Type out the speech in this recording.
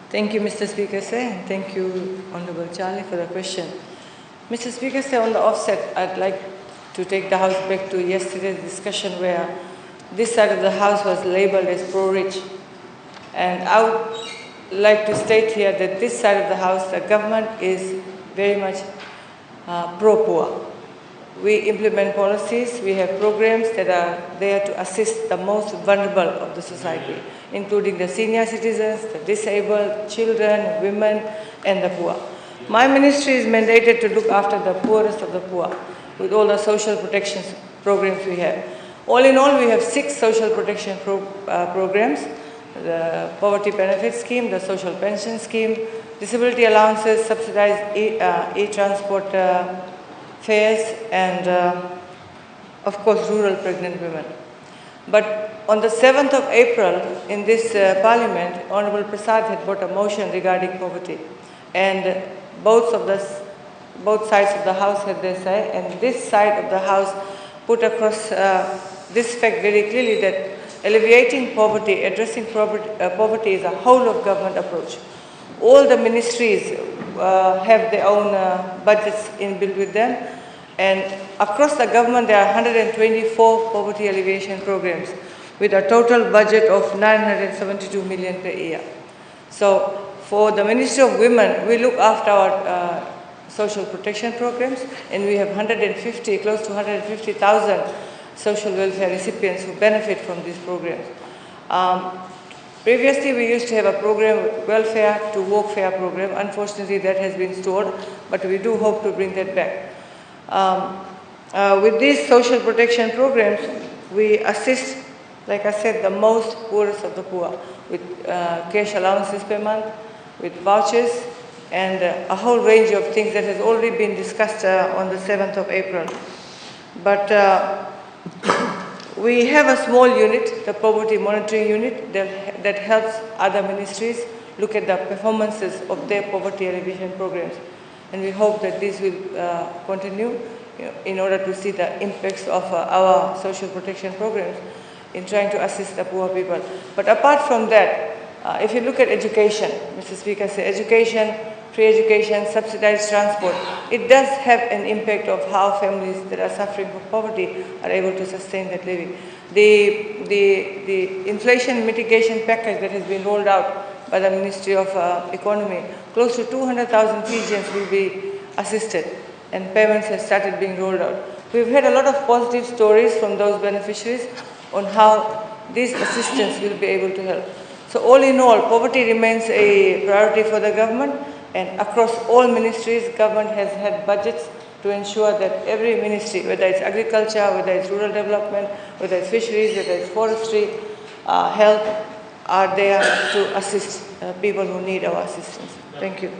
Thank you, Mr. Speaker, sir, and thank you, Honorable Charlie, for the question. Mr. Speaker, sir, on the offset, I'd like to take the House back to yesterday's discussion where this side of the House was labeled as pro-rich. And I would like to state here that this side of the House, the government is very much pro-poor. We implement policies, we have programs that are there to assist the most vulnerable of the society, including the senior citizens, the disabled, children, women, and the poor. My ministry is mandated to look after the poorest of the poor with all the social protection programs we have. All in all, we have 6 social protection programs: the poverty benefit scheme, the social pension scheme, disability allowances, subsidized e-transport fares, and of course rural pregnant women. But on the 7th of April in this Parliament, Honorable Prasad had brought a motion regarding poverty, and both sides of the House had their say, and this side of the House put across this fact very clearly that alleviating poverty, addressing poverty is a whole of government approach. All the ministries have their own budgets inbuilt with them, and across the government there are 124 poverty alleviation programs with a total budget of 972 million per year. So for the Ministry of Women, we look after our social protection programs, and we have close to 150,000 social welfare recipients who benefit from these programs. Previously, we used to have a program, welfare to workfare program. Unfortunately, that has been stored, but we do hope to bring that back. With these social protection programs, we assist, like I said, the most poorest of the poor with cash allowances per month, with vouchers, and a whole range of things that has already been discussed on the 7th of April. But we have a small unit, the Poverty Monitoring Unit, that helps other ministries look at the performances of their poverty alleviation programs. And we hope that this will continue in order to see the impacts of our social protection programs in trying to assist the poor people. But apart from that, if you look at education, Mr. Speaker, say education, free education, subsidized transport, it does have an impact of how families that are suffering from poverty are able to sustain that living. The inflation mitigation package that has been rolled out by the Ministry of Economy, close to 200,000 Fijians will be assisted, and payments have started being rolled out. We've had a lot of positive stories from those beneficiaries on how this assistance will be able to help. So all in all, poverty remains a priority for the government, and across all ministries, government has had budgets to ensure that every ministry, whether it's agriculture, whether it's rural development, whether it's fisheries, whether it's forestry, health, are there to assist people who need our assistance. Thank you.